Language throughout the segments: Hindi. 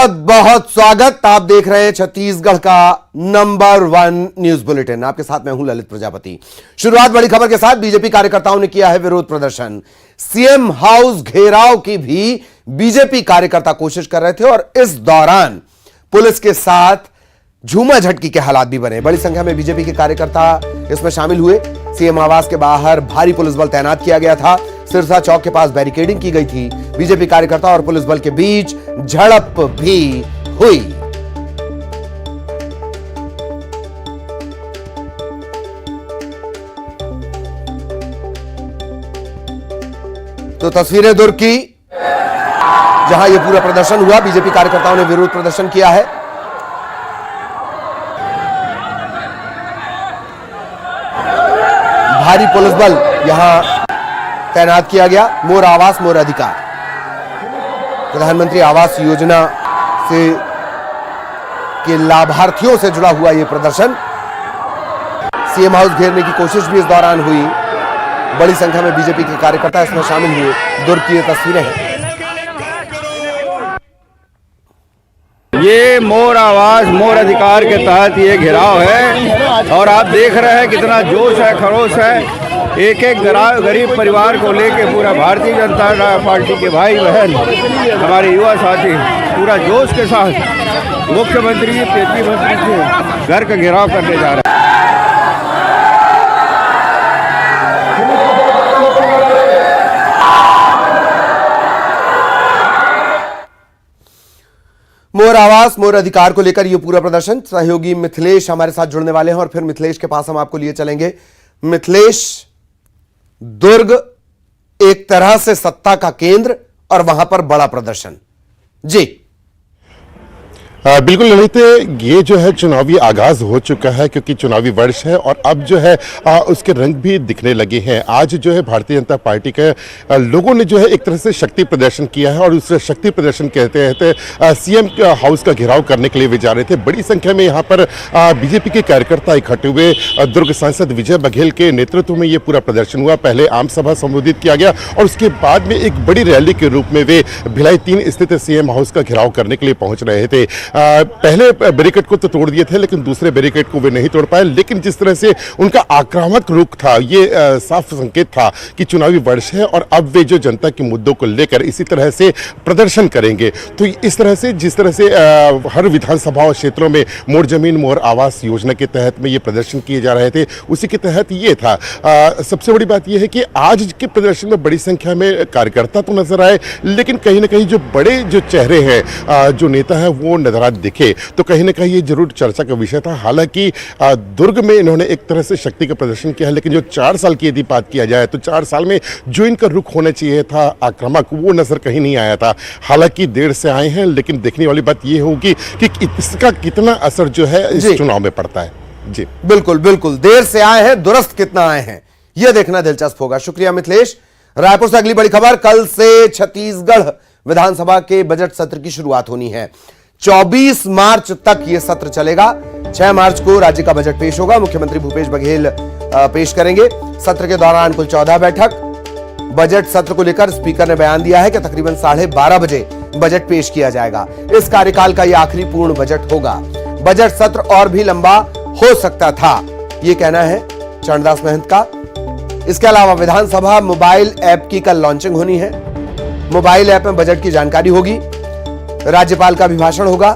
बहुत बहुत स्वागत। आप देख रहे हैं छत्तीसगढ़ का नंबर 1 न्यूज बुलेटिन। आपके साथ मैं हूं ललित प्रजापति। शुरुआत बड़ी खबर के साथ। बीजेपी कार्यकर्ताओं ने किया है विरोध प्रदर्शन। सीएम हाउस घेराव की भी बीजेपी कार्यकर्ता कोशिश कर रहे थे और इस दौरान पुलिस के साथ झूमाझटकी के हालात भी बने। बड़ी संख्या में बीजेपी के कार्यकर्ता इसमें शामिल हुए। सीएम आवास के बाहर भारी पुलिस बल तैनात किया गया था। सिरसा चौक के पास बैरिकेडिंग की गई थी। बीजेपी कार्यकर्ता और पुलिस बल के बीच झड़प भी हुई। तो तस्वीरें दुर्ग की, जहां यह पूरा प्रदर्शन हुआ। बीजेपी कार्यकर्ताओं ने विरोध प्रदर्शन किया है। भारी पुलिस बल यहां तैनात किया गया। मोर आवास मोर अधिकार, प्रधानमंत्री आवास योजना से के लाभार्थियों से जुड़ा हुआ यह प्रदर्शन। सीएम हाउस घेरने की कोशिश भी इस दौरान हुई। बड़ी संख्या में बीजेपी के कार्यकर्ता इसमें शामिल हुए। दुर्ग की ये तस्वीरें हैं। ये मोर आवाज मोर अधिकार के तहत ये घेराव है और आप देख रहे हैं कितना जोश है, खरोश है। एक एक गरीब परिवार को लेके पूरा भारतीय जनता पार्टी के भाई बहन, हमारे युवा साथी पूरा जोश के साथ मुख्यमंत्री जी, पेटी मंत्री के घर का घेराव करने जा रहे हैं। मोर आवास मोर अधिकार को लेकर यह पूरा प्रदर्शन। सहयोगी मिथिलेश हमारे साथ जुड़ने वाले हैं और फिर मिथिलेश के पास हम आपको लिए चलेंगे। मिथिलेश, दुर्ग एक तरह से सत्ता का केंद्र और वहां पर बड़ा प्रदर्शन। जी बिल्कुल ललित, ये जो है चुनावी आगाज हो चुका है क्योंकि चुनावी वर्ष है और अब जो है उसके रंग भी दिखने लगे हैं। आज जो है भारतीय जनता पार्टी के लोगों ने जो है एक तरह से शक्ति प्रदर्शन किया है और उस शक्ति प्रदर्शन कहते हैं सीएम हाउस का घेराव करने के लिए वे जा रहे थे। बड़ी संख्या में यहाँ पर बीजेपी के कार्यकर्ता इकट्ठे हुए। दुर्ग सांसद विजय बघेल के नेतृत्व में ये पूरा प्रदर्शन हुआ। पहले आम सभा संबोधित किया गया और उसके बाद में एक बड़ी रैली के रूप में वे भिलाई 3 स्थित सीएम हाउस का घेराव करने के लिए पहुंच रहे थे। पहले बैरिकेड को तो तोड़ दिए थे लेकिन दूसरे बैरिकेड को वे नहीं तोड़ पाए। लेकिन जिस तरह से उनका आक्रामक रुख था, ये साफ संकेत था कि चुनावी वर्ष है और अब वे जो जनता के मुद्दों को लेकर इसी तरह से प्रदर्शन करेंगे। तो इस तरह से जिस तरह से हर विधानसभा क्षेत्रों में मोर जमीन मोर आवास योजना के तहत में ये प्रदर्शन किए जा रहे थे, उसी के तहत ये था। सबसे बड़ी बात यह है कि आज के प्रदर्शन में बड़ी संख्या में कार्यकर्ता तो नजर आए, लेकिन कहीं ना कहीं जो बड़े जो चेहरे हैं, जो नेता है, वो नजर दिखे। तो कहीं ना कहीं ये जरूर चर्चा का विषय था। हालांकि दुर्ग में इन्होंने एक तरह से शक्ति का प्रदर्शन किया है, लेकिन जो 4 साल की यदि बात किया जाए तो 4 साल में जो इनका रुख होना चाहिए था आक्रामक, वो नजर कहीं नहीं आया था। हालांकि देर से आए हैं, लेकिन देखने वाली बात ये होगी कि इसका कितना असर जो है इस चुनाव में पड़ता है। जी बिल्कुल बिल्कुल, देर से आए हैं, दुरुस्त कितना आए हैं, यह देखना दिलचस्प होगा। शुक्रिया मिथिलेश। रायपुर से अगली बड़ी खबर। कल से छत्तीसगढ़ विधानसभा के बजट सत्र की शुरुआत होनी है। 24 मार्च तक यह सत्र चलेगा। 6 मार्च को राज्य का बजट पेश होगा। मुख्यमंत्री भूपेश बघेल पेश करेंगे। सत्र के दौरान कुल 14 बैठक। बजट सत्र को लेकर स्पीकर ने बयान दिया है कि तकरीबन 12:30 बजे बजट पेश किया जाएगा। इस कार्यकाल का यह आखिरी पूर्ण बजट होगा। बजट सत्र और भी लंबा हो सकता था, यह कहना है चरणदास महंत का। इसके अलावा विधानसभा मोबाइल ऐप की कल लॉन्चिंग होनी है। मोबाइल ऐप में बजट की जानकारी होगी। राज्यपाल का अभिभाषण होगा।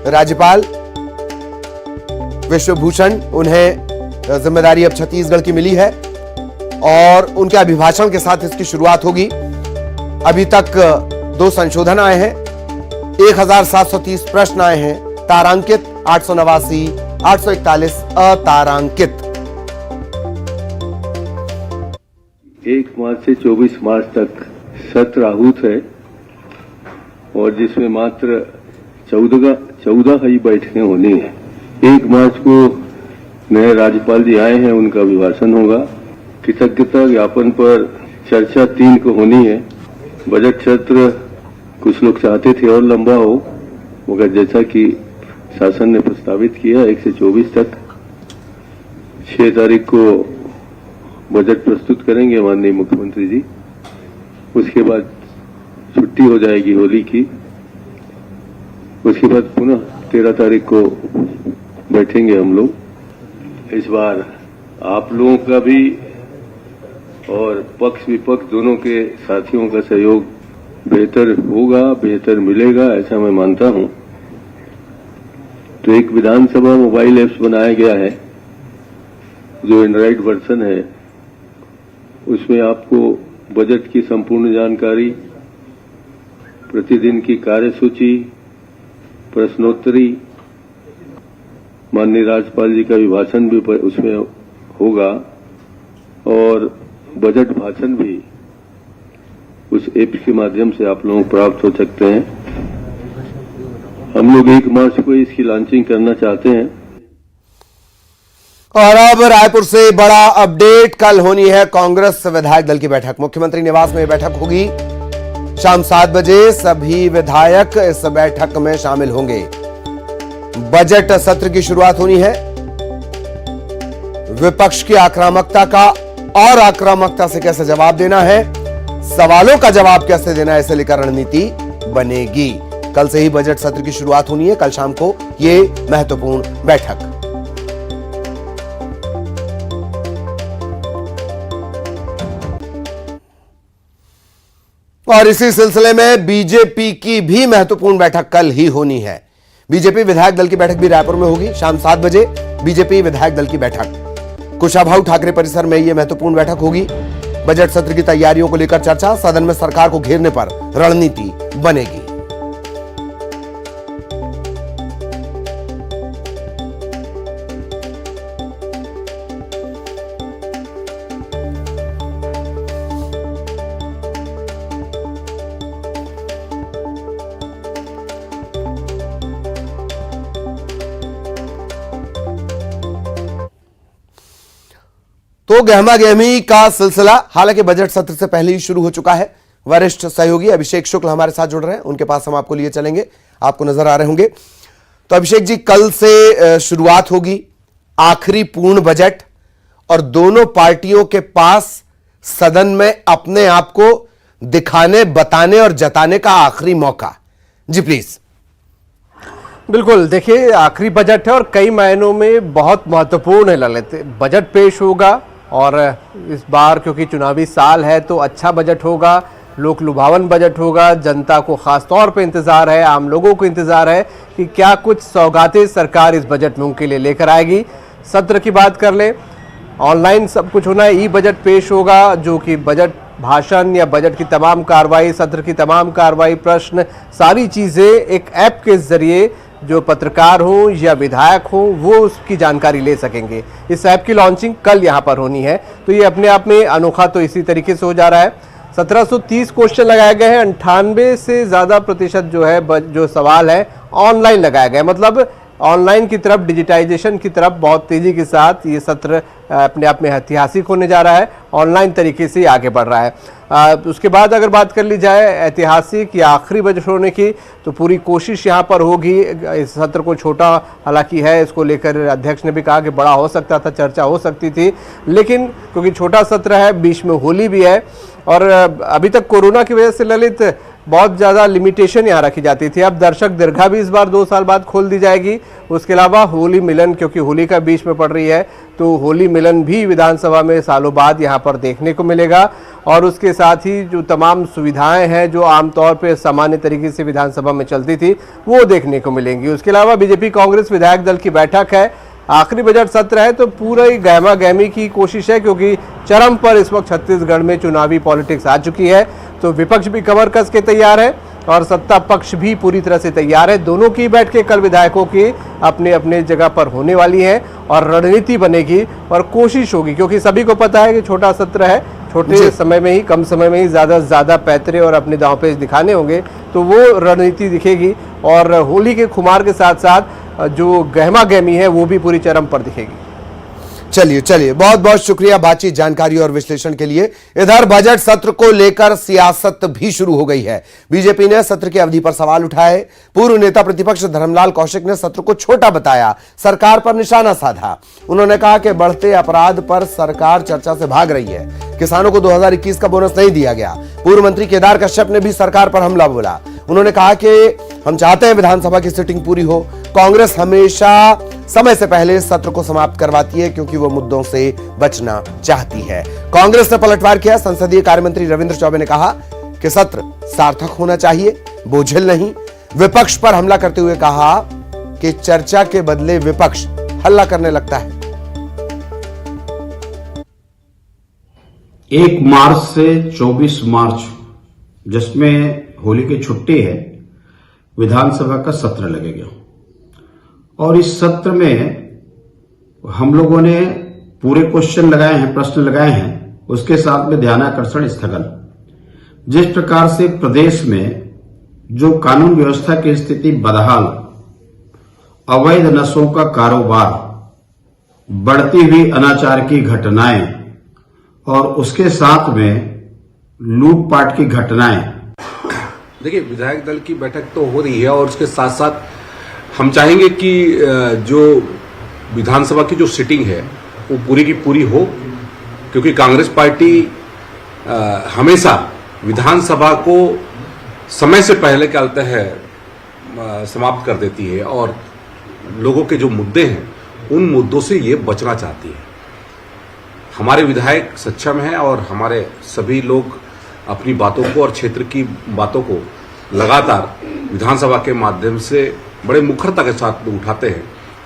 राज्यपाल विश्वभूषण, उन्हें जिम्मेदारी अब छत्तीसगढ़ की मिली है और उनके अभिभाषण के साथ इसकी शुरुआत होगी। अभी तक 2 संशोधन आए हैं। 1730 प्रश्न आए हैं तारांकित, 889, 841 अतारांकित। 1 मार्च से 24 मार्च तक सत्र आहूत है और जिसमें मात्र 14 ही बैठकें होनी है। 1 मार्च को नए राज्यपाल जी आए हैं, उनका अभिभाषण होगा। कृतज्ञता ज्ञापन पर चर्चा 3 को होनी है। बजट सत्र कुछ लोग चाहते थे और लंबा हो, मगर जैसा कि शासन ने प्रस्तावित किया 1 से 24 तक। 6 तारीख को बजट प्रस्तुत करेंगे माननीय मुख्यमंत्री जी। उसके बाद छुट्टी हो जाएगी होली की उसके बाद पुनः 13 तारीख को बैठेंगे हम लोग। इस बार आप लोगों का भी और पक्ष विपक्ष दोनों के साथियों का सहयोग बेहतर होगा, बेहतर मिलेगा, ऐसा मैं मानता हूं। तो एक विधानसभा मोबाइल ऐप्स बनाया गया है जो एंड्रॉइड वर्जन है, उसमें आपको बजट की संपूर्ण जानकारी, प्रतिदिन की कार्यसूची, प्रश्नोत्तरी, माननीय राज्यपाल जी का अभिभाषण भी उसमें होगा और बजट भाषण भी उस ऐप के माध्यम से आप लोगों को प्राप्त हो सकते हैं। हम लोग 1 मार्च को इसकी लॉन्चिंग करना चाहते हैं। और अब रायपुर से बड़ा अपडेट, कल होनी है कांग्रेस विधायक दल की बैठक। मुख्यमंत्री निवास में यह बैठक होगी शाम 7 बजे। सभी विधायक इस बैठक में शामिल होंगे। बजट सत्र की शुरुआत होनी है। विपक्ष की आक्रामकता का और आक्रामकता से कैसे जवाब देना है, सवालों का जवाब कैसे देना है, इसे लेकर रणनीति बनेगी। कल से ही बजट सत्र की शुरुआत होनी है। कल शाम को यह महत्वपूर्ण बैठक। और इसी सिलसिले में बीजेपी की भी महत्वपूर्ण बैठक कल ही होनी है। बीजेपी विधायक दल की बैठक भी रायपुर में होगी शाम 7 बजे। बीजेपी विधायक दल की बैठक कुशाभाऊ ठाकरे परिसर में यह महत्वपूर्ण बैठक होगी। बजट सत्र की तैयारियों को लेकर चर्चा, सदन में सरकार को घेरने पर रणनीति बनेगी। तो गहमा गहमी का सिलसिला हालांकि बजट सत्र से पहले ही शुरू हो चुका है। वरिष्ठ सहयोगी अभिषेक शुक्ल हमारे साथ जुड़ रहे हैं, उनके पास हम आपको लिए चलेंगे, आपको नजर आ रहे होंगे। तो अभिषेक जी, कल से शुरुआत होगी, आखिरी पूर्ण बजट, और दोनों पार्टियों के पास सदन में अपने आप को दिखाने, बताने और जताने का आखिरी मौका। जी प्लीज। बिल्कुल, देखिए आखिरी बजट है और कई मायनों में बहुत महत्वपूर्ण है ललित। बजट पेश होगा और इस बार क्योंकि चुनावी साल है तो अच्छा बजट होगा, लोक लुभावन बजट होगा। जनता को खास तौर पे इंतजार है, आम लोगों को इंतजार है कि क्या कुछ सौगातें सरकार इस बजट में उनके लिए लेकर आएगी। सत्र की बात कर ले, ऑनलाइन सब कुछ होना है। ई बजट पेश होगा जो कि बजट भाषण या बजट की तमाम कार्रवाई, सत्र की तमाम कार्रवाई, प्रश्न, सारी चीज़ें एक ऐप के जरिए जो पत्रकार हो या विधायक हो वो उसकी जानकारी ले सकेंगे। इस ऐप की लॉन्चिंग कल यहाँ पर होनी है, तो ये अपने आप में अनोखा तो इसी तरीके से हो जा रहा है। 1730 क्वेश्चन लगाए गए हैं, 98 से ज़्यादा प्रतिशत जो है जो सवाल है ऑनलाइन लगाया गया है। मतलब ऑनलाइन की तरफ, डिजिटाइजेशन की तरफ बहुत तेज़ी के साथ ये सत्र अपने आप में ऐतिहासिक होने जा रहा है, ऑनलाइन तरीके से आगे बढ़ रहा है। उसके बाद अगर बात कर ली जाए ऐतिहासिक या आखिरी बजट होने की, तो पूरी कोशिश यहाँ पर होगी। इस सत्र को छोटा हालांकि है, इसको लेकर अध्यक्ष ने भी कहा कि बड़ा हो सकता था, चर्चा हो सकती थी, लेकिन क्योंकि छोटा सत्र है, बीच में होली भी है और अभी तक कोरोना की वजह से ललित बहुत ज़्यादा लिमिटेशन यहाँ रखी जाती थी। अब दर्शक दीर्घा भी इस बार 2 साल बाद खोल दी जाएगी। उसके अलावा होली मिलन, क्योंकि होली का बीच में पड़ रही है, तो होली मिलन भी विधानसभा में सालों बाद यहाँ पर देखने को मिलेगा। और उसके साथ ही जो तमाम सुविधाएं हैं जो आमतौर पर सामान्य तरीके से विधानसभा में चलती थी वो देखने को मिलेंगी। उसके अलावा बीजेपी कांग्रेस विधायक दल की बैठक है, आखिरी बजट सत्र है, तो पूरा ही गहमा गहमी की कोशिश है क्योंकि चरम पर इस वक्त छत्तीसगढ़ में चुनावी पॉलिटिक्स आ चुकी है। तो विपक्ष भी कमर कस के तैयार है और सत्ता पक्ष भी पूरी तरह से तैयार है। दोनों की बैठकें कल विधायकों की अपने अपने जगह पर होने वाली हैं और रणनीति बनेगी और कोशिश होगी, क्योंकि सभी को पता है कि छोटा सत्र है, छोटे समय में ही, कम समय में ही ज़्यादा से ज़्यादा पैतरे और अपने दांवपेच दिखाने होंगे, तो वो रणनीति दिखेगी और होली के खुमार के साथ साथ जो गहमा गहमी है वो भी पूरी चरम पर दिखेगी। चलिए, बहुत बहुत शुक्रिया बातचीत, जानकारी और विश्लेषण के लिए। इधर बजट सत्र को लेकर सियासत भी शुरू हो गई है। बीजेपी ने सत्र की अवधि पर सवाल उठाए। पूर्व नेता प्रतिपक्ष धर्मलाल कौशिक ने सत्र को छोटा बताया, सरकार पर निशाना साधा। उन्होंने कहा कि बढ़ते अपराध पर सरकार चर्चा से भाग रही है। किसानों को 2021 का बोनस नहीं दिया गया। पूर्व मंत्री केदार कश्यप ने भी सरकार पर हमला बोला। उन्होंने कहा कि हम चाहते हैं विधानसभा की सिटिंग पूरी हो। कांग्रेस हमेशा समय से पहले सत्र को समाप्त करवाती है क्योंकि वो मुद्दों से बचना चाहती है। कांग्रेस ने पलटवार किया। संसदीय कार्य मंत्री रविंद्र चौबे ने कहा कि सत्र सार्थक होना चाहिए, बोझिल नहीं। विपक्ष पर हमला करते हुए कहा कि चर्चा के बदले विपक्ष हल्ला करने लगता है। 1 मार्च से 24 मार्च जिसमें होली की छुट्टी है, विधानसभा का सत्र लगेगा और इस सत्र में हम लोगों ने पूरे क्वेश्चन लगाए हैं, प्रश्न लगाए हैं, उसके साथ में ध्यानाकर्षण स्थगन। जिस प्रकार से प्रदेश में जो कानून व्यवस्था की स्थिति बदहाल, अवैध नशों का कारोबार, बढ़ती हुई अनाचार की घटनाएं और उसके साथ में लूटपाट की घटनाएं। देखिए, विधायक दल की बैठक तो हो रही है और उसके साथ साथ हम चाहेंगे कि जो विधानसभा की जो सिटिंग है वो पूरी की पूरी हो, क्योंकि कांग्रेस पार्टी हमेशा विधानसभा को समय से पहले क्या होता है समाप्त कर देती है और लोगों के जो मुद्दे हैं उन मुद्दों से ये बचना चाहती है। हमारे विधायक सक्षम हैं और हमारे सभी लोग अपनी बातों को और क्षेत्र की बातों को लगातार विधानसभा के माध्यम से बड़े मुखरता के साथ में उठाते हैं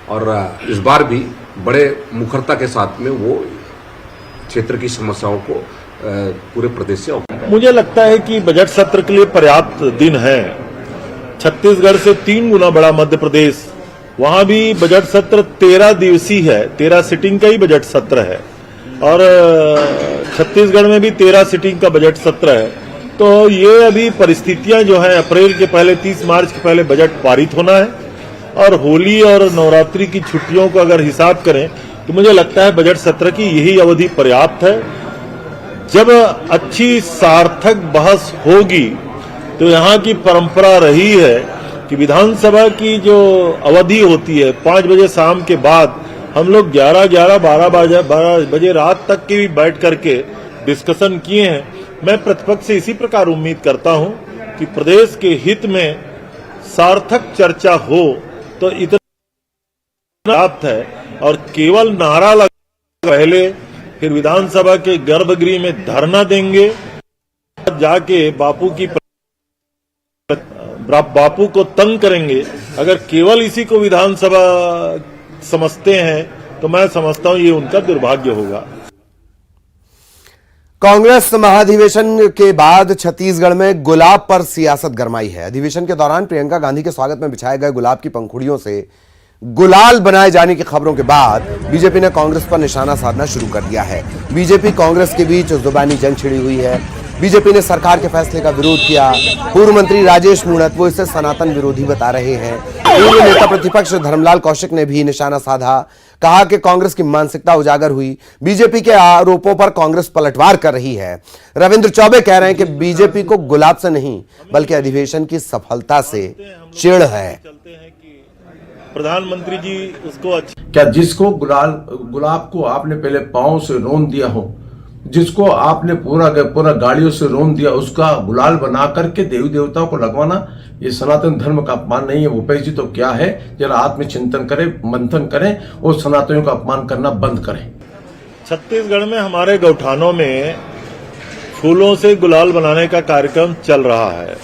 और इस बार भी बड़े मुखरता के साथ में वो क्षेत्र की समस्याओं को पूरे प्रदेश से मुझे लगता है कि बजट सत्र के लिए पर्याप्त दिन है। छत्तीसगढ़ से 3 गुना बड़ा मध्य प्रदेश, वहां भी बजट सत्र 13 दिवसीय है, 13 सिटिंग का ही बजट सत्र है और छत्तीसगढ़ में भी 13 सिटिंग का बजट सत्र है। तो ये अभी परिस्थितियां जो है, अप्रैल के पहले 30 मार्च के पहले बजट पारित होना है और होली और नवरात्रि की छुट्टियों का अगर हिसाब करें तो मुझे लगता है बजट सत्र की यही अवधि पर्याप्त है। जब अच्छी सार्थक बहस होगी तो यहाँ की परंपरा रही है कि विधानसभा की जो अवधि होती है 5 बजे शाम के बाद हम लोग 12 बजे रात तक की भी बैठ करके डिस्कशन किए हैं। मैं प्रतिपक्ष से इसी प्रकार उम्मीद करता हूं कि प्रदेश के हित में सार्थक चर्चा हो तो इतना प्राप्त है और केवल नारा लगा पहले फिर विधानसभा के गर्भगृह में धरना देंगे, जाके बापू को तंग करेंगे। अगर केवल इसी को विधानसभा समझते हैं तो मैं समझता हूं ये उनका दुर्भाग्य होगा। कांग्रेस महाधिवेशन के बाद छत्तीसगढ़ में गुलाब पर सियासत गरमाई है। अधिवेशन के दौरान प्रियंका गांधी के स्वागत में बिछाए गए गुलाब की पंखुड़ियों से गुलाल बनाए जाने की खबरों के बाद बीजेपी ने कांग्रेस पर निशाना साधना शुरू कर दिया है। बीजेपी कांग्रेस के बीच जुबानी जंग छिड़ी हुई है। बीजेपी ने सरकार के फैसले का विरोध किया। पूर्व मंत्री राजेश मूणत वो इसे सनातन विरोधी बता रहे हैं। पूर्व नेता प्रतिपक्ष धर्मलाल कौशिक ने भी निशाना साधा, कहा कि कांग्रेस की मानसिकता उजागर हुई। बीजेपी के आरोपों पर कांग्रेस पलटवार कर रही है। रविंद्र चौबे कह रहे हैं कि बीजेपी को गुलाब से नहीं बल्कि अधिवेशन की सफलता से चिढ़ है। प्रधानमंत्री जी उसको क्या जिसको गुलाब को आपने पहले पांव से रोन दिया हो, जिसको आपने पूरा गाड़ियों से रोन दिया, उसका गुलाल बना करके देवी देवताओं को लगवाना, ये सनातन धर्म का अपमान नहीं है। भूपेश जी तो क्या है, जरा आत्मचिंतन करें, मंथन करें और सनातनियों का अपमान करना बंद करें। छत्तीसगढ़ में हमारे गौठानों में फूलों से गुलाल बनाने का कार्यक्रम चल रहा है।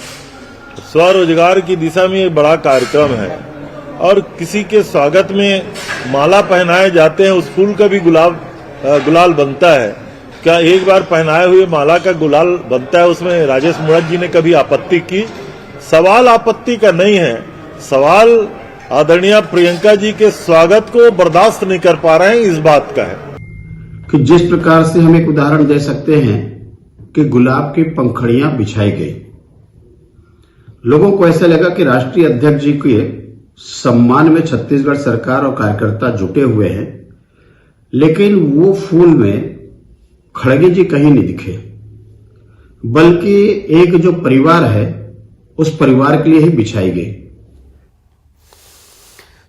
स्वरोजगार की दिशा में एक बड़ा कार्यक्रम है और किसी के स्वागत में माला पहनाए जाते हैं, उस फूल का भी गुलाल बनता है। क्या एक बार पहनाए हुए माला का गुलाल बनता है, उसमें राजेश मूणत जी ने कभी आपत्ति की? सवाल आपत्ति का नहीं है, सवाल आदरणीय प्रियंका जी के स्वागत को बर्दाश्त नहीं कर पा रहे हैं, इस बात का है। कि जिस प्रकार से हम एक उदाहरण दे सकते हैं कि गुलाब की पंखुड़ियां बिछाई गई, लोगों को ऐसा लगा कि राष्ट्रीय अध्यक्ष जी के सम्मान में छत्तीसगढ़ सरकार और कार्यकर्ता जुटे हुए हैं, लेकिन वो फूल में खड़गे जी कहीं नहीं दिखे, बल्कि एक जो परिवार है उस परिवार के लिए ही बिछाई गई।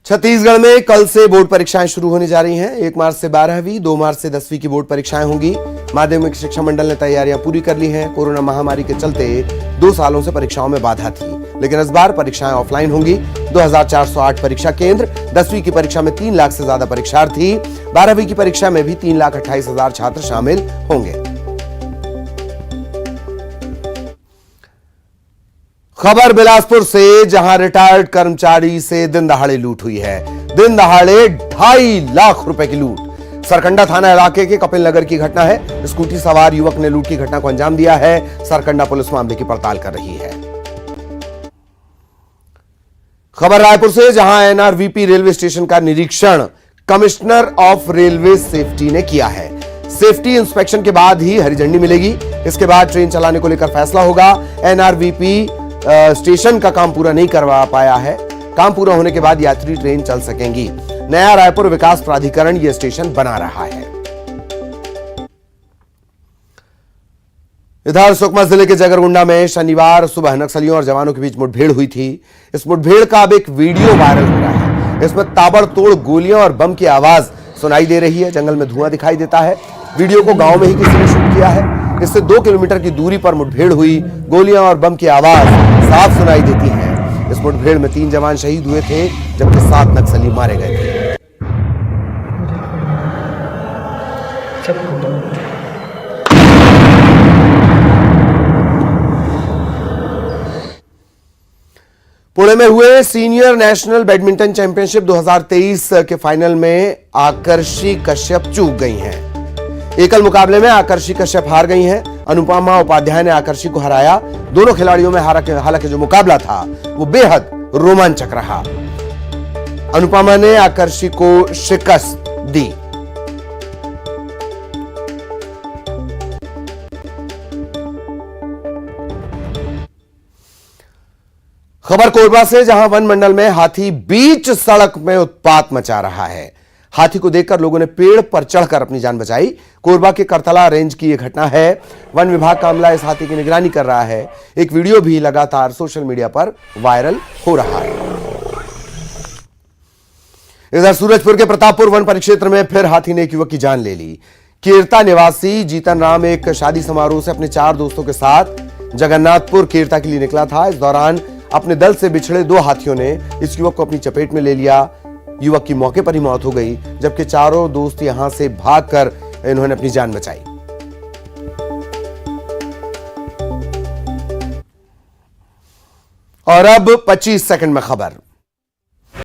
छत्तीसगढ़ में कल से बोर्ड परीक्षाएं शुरू होने जा रही हैं। 1 मार्च से 12वीं, 2 मार्च से 10वीं की बोर्ड परीक्षाएं होंगी। माध्यमिक शिक्षा मंडल ने तैयारियां पूरी कर ली हैं। कोरोना महामारी के चलते 2 सालों से परीक्षाओं में बाधा थी। लेकिन इस बार परीक्षाएं ऑफलाइन होंगी। 2408 परीक्षा केंद्र, 10वीं की परीक्षा में 3 लाख से ज्यादा परीक्षार्थी, 12वीं की परीक्षा में भी 3,28,000 छात्र शामिल होंगे। खबर बिलासपुर से, जहां रिटायर्ड कर्मचारी से दिन दहाड़े लूट हुई है। दिन दहाड़े 2.5 लाख रुपए की लूट। सरकंडा थाना इलाके के कपिल नगर की घटना है। स्कूटी सवार युवक ने लूट की घटना को अंजाम दिया है। सरकंडा पुलिस मामले की पड़ताल कर रही है। खबर रायपुर से, जहां एनआरवीपी रेलवे स्टेशन का निरीक्षण कमिश्नर ऑफ रेलवे सेफ्टी ने किया है। सेफ्टी इंस्पेक्शन के बाद ही हरी झंडी मिलेगी। इसके बाद ट्रेन चलाने को लेकर फैसला होगा। एनआरवीपी स्टेशन का काम पूरा नहीं करवा पाया है। काम पूरा होने के बाद यात्री ट्रेन चल सकेंगी। नया रायपुर विकास प्राधिकरण यह स्टेशन बना रहा है। इधर सुकमा जिले के जगरगुंडा में शनिवार सुबह नक्सलियों और जवानों के बीच मुठभेड़ हुई थी। इस मुठभेड़ का अब एक वीडियो वायरल हो रहा है। इसमें ताबड़तोड़ गोलियां और बम की आवाज सुनाई दे रही है। जंगल में धुआं दिखाई देता है। वीडियो को गांव में ही किसी ने शूट किया है। इससे 2 किलोमीटर की दूरी पर मुठभेड़ हुई। गोलियां और बम की आवाज साफ सुनाई देती है। इस मुठभेड़ में 3 जवान शहीद हुए थे, जबकि 7 नक्सली मारे गए थे। पुणे में हुए सीनियर नेशनल बैडमिंटन चैंपियनशिप 2023 के फाइनल में आकर्षी कश्यप चूक गई हैं। एकल मुकाबले में आकर्षी कश्यप हार गई हैं। अनुपमा उपाध्याय ने आकर्षी को हराया। दोनों खिलाड़ियों में हालांकि जो मुकाबला था वो बेहद रोमांचक रहा। अनुपमा ने आकर्षी को शिकस्त दी। खबर कोरबा से, जहां वन मंडल में हाथी बीच सड़क में उत्पात मचा रहा है। हाथी को देखकर लोगों ने पेड़ पर चढ़कर अपनी जान बचाई। कोरबा के करतला रेंज की यह घटना है। वन विभाग का अमला इस हाथी की निगरानी कर रहा है। एक वीडियो भी लगातार सोशल मीडिया पर वायरल हो रहा है। इधर सूरजपुर के प्रतापपुर वन परिक्षेत्र में फिर हाथी ने एक युवक की जान ले ली। केरता निवासी जीतन राम एक शादी समारोह से अपने 4 दोस्तों के साथ जगन्नाथपुर केरता के लिए निकला था। इस दौरान अपने दल से बिछड़े 2 हाथियों ने इस युवक को अपनी चपेट में ले लिया। युवक की मौके पर ही मौत हो गई, जबकि चारों दोस्त यहां से भागकर इन्होंने अपनी जान बचाई। और अब 25 सेकंड में खबर।